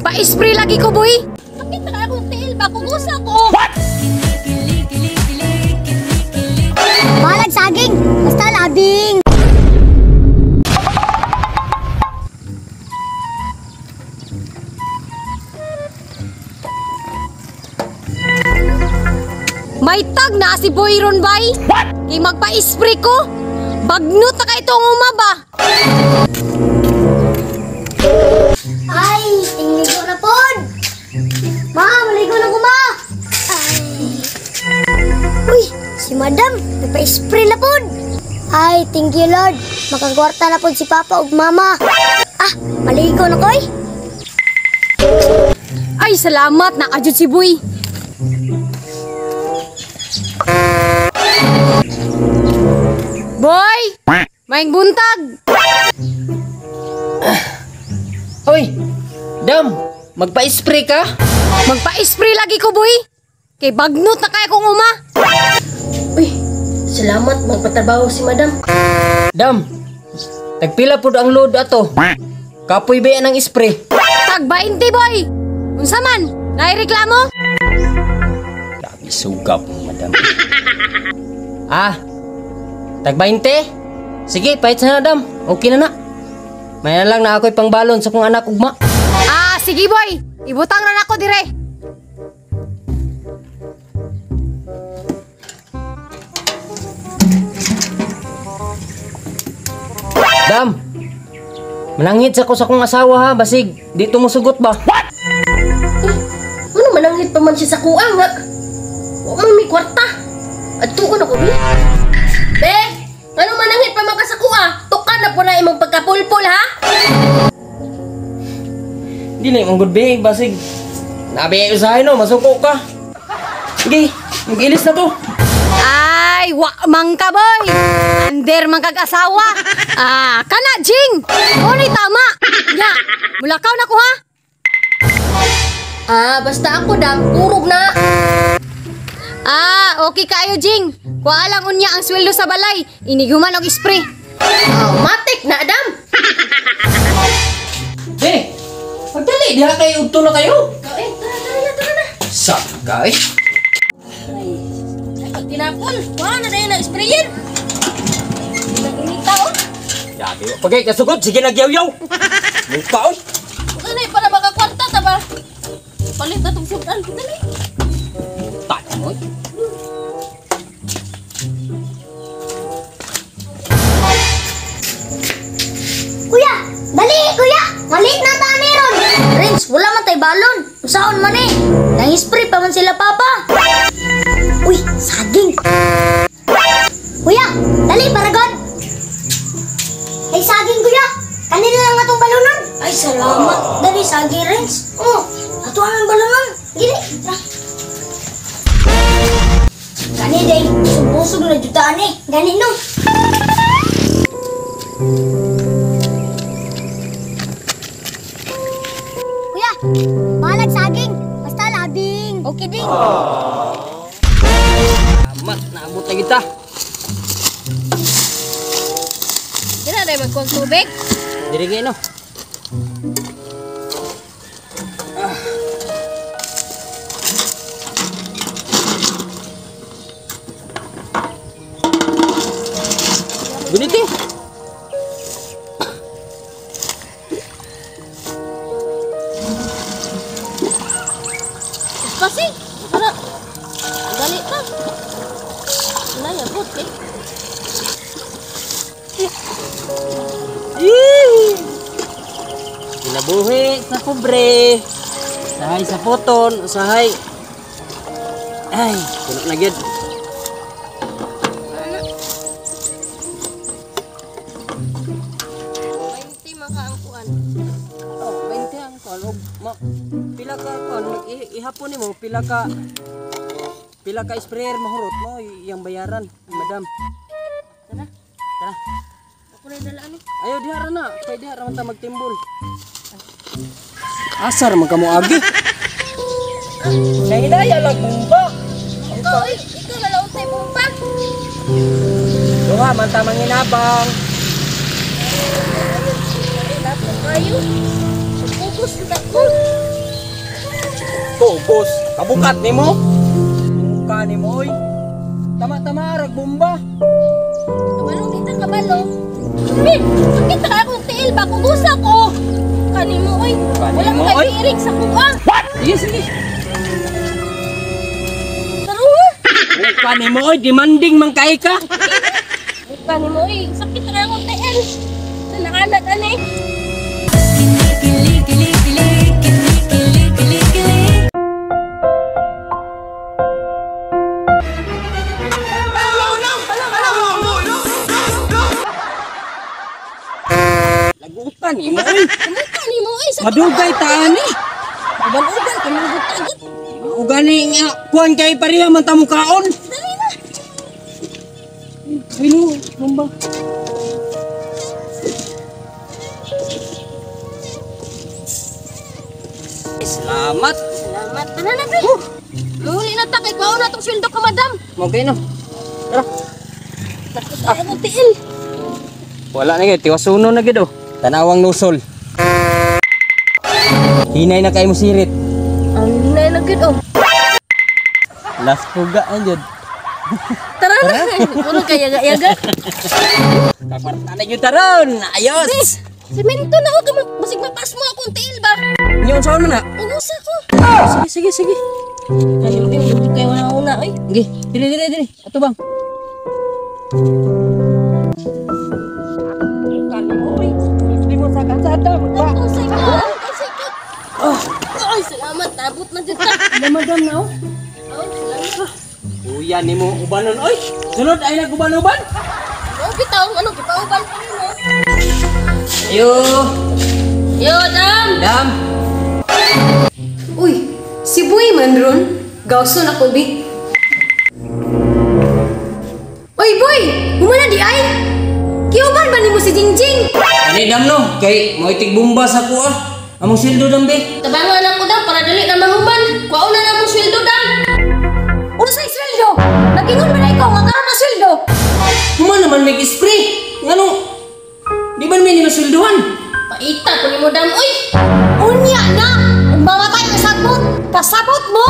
Magpa-spray lagi ko, boy. Bakit na akong tail ba? Kugusa ko. What? Balag saging, basta labing. May tag na si boy ron, bay. What? Kay magpa-spray ko. Bagnot na ka itong umaba. Ay, tingin na po. Ma, maligo na ko, ma. Uy, si madam, nagpa-spray na po. Ay, thank you, Lord. Makagwarta na po si Papa ug Mama. Ah, maligo na ko, eh. Ay, salamat. Nakajud si boy. Boy! Maing buntag! Hoy, Dam, magpa-spray ka? Magpa-spray lagi ko, boy. Kay bagnot na kaya kong uma. Uy, salamat magpatrabaho si madam. Dam, tagpila po ang load ato. Kapoy ba yan ang spray? Tag 20, boy. Unsa man? Naireklamo? Grabe, sugap, madam. Ah, tag 20? Sige, pahit na, Dam. Okay na na. May na lang na ako'y pangbalon sa kong anak ugma. Ah, sige, boy. Ibutang na ako dire. Dam, manangit sa ko sa kong asawa ha, basig, di tumusugot ba? Ano mananghit pa man siya sa kuang nga? Huwag man may kwarta. At tuon ako, Be. Be, ano mananghit pa man ka sa kuang? Tukan na po na imong pagkapulpul, ha? Di na yung good big, basig. Nabi usahay no, masuko ka. Sige, mag-ilis na to. Ay, wa man ka, boy. Under man kag-asawa. Ah, kana, Jing. Ngunit tama. Ya, mulakaw na ko, ha? Ah, basta ako, Dam. Kurog na. Ah, okay kayo, Jing. Kuha lang unya ang sweldo sa balay. Iniguman og spray. Matik na, Dam. Eh, pagdali, diha kayo, udto na kayo. Tara na. Sagay. Pag tinapon, wala na rin na-sprayin. Nag-inita, oh. Yabi, pagay kasugod, sige nagyaw-yaw. Mukha, oy. Huwag na para makakwarta, taba. Palit na itong sudan. Dali. Tayo mo. Kuya, dali, kuya. Malit na ta meron. Rins, wala man tay balon. Usaon man eh. Nang-spray pa man sila, Papa. Uy, saging. Kuya, dali, baragod. Ay, saging, kuya. Kanina lang atong balonon. Ay, salamat. Dali, saging, Rins. Oh, ato ang balonon. Gini. Gani, day. Busog na jutaan eh. Gani, no. Kuya, balag saging. Basta labing. Okay, ding. Amat, naabot na kita. Hindi na rin magkuang tubig. Diri kayo, no? Guniti. Kasi, para, dali ka. Wala yan, buti. Kinabuhi sa pobre. Usahay sa poton, usahay. Ay, puno na gyud. Oh, 20 ang kuan. Pila ka kuan, ihapon nimo pila ka sprayer mahurot mo yang bayaran, madam. Tara, Tara. ako na dala ano. Ayo dihara na, kay dihara man ta magtimbol. Asar man kamo agi. Nahidaya lang bumba. Ikaw lalaot sa ibumpa. Duha man ta manginabang. Lahat ng kayo. Pupus na ko. Tubos, kabukat ni mo. Buka ni mo, oy. Tama-tama, ragbomba. Kabalo kita, kabalo. Bin, sakit ka akong tiil ba? Kugusa ko. Kani mo, oy. Kani Wala mo, mo oy. kay piring sa kuha. Sige, sige. Taro. Buka ni mo, oy. Demanding man kay ka. Kani mo, oy. Sakit ka akong tiil. Sa nakalat, ani. Lagutan ni mo, oy. Kani mo, oy. Sa Madugay taan ni. uban-uban, kani mo gutagot. Ugani nga, kuhan kay pareha man tamukaon. Dali na. Ayun, bomba. Salamat. Salamat. Tara na, be. Mahuli na ta kay kuha na tong sweldo ka, madam. Okay no. Tara. Sakit ka akong tiil. Wala na gid, tiwasuno na gid oh. Tanawang nusol. Hinay na kay mo sirit. Ang hinay na gid, oh. Last puga na jud. Tara na. Puro kay yaga-yaga. Kaparta na jud taron. Ayos. Semento na ako. Basig mapas mo akong tiil ba? Nyon saan man na? Ugusa ko. Sige, sige, sige. Ayaw din, hindi kayo una-una, oy. Sige, dili. Ato bang. Kali mo, oy. Isli mo sa kalsada. Ang sikot. Ay, salamat. Tabot na dyan ta. Madam na oh. Oh, salamat. Kuya ni mo ubanon oy. Sunod ay naguban-uban. Ano, bitaw? Ano, kipauban pa rin, oh. Ayo. Yo, dam! Dam. Uy, si Boy man ron. Gawso na ko, Bi. Uy, Boy! Humana di ay! Kiuban ba ni mo si Jingjing? Ani dam no, kay mo itig bomba sa kuha. Among sildo dam be. Tabangan ako, dam, para dali na mahuman. Kuha na na mong sweldo, dam. Ano sa sweldo? Nagingon ba na ikaw nga karon na sweldo? Human naman may spray. Ngano? Di ba may nimasulduhan? Paita ko ni mo, dam, oy. Unya na! Kung mamatay ang sagbot, pasabot mo!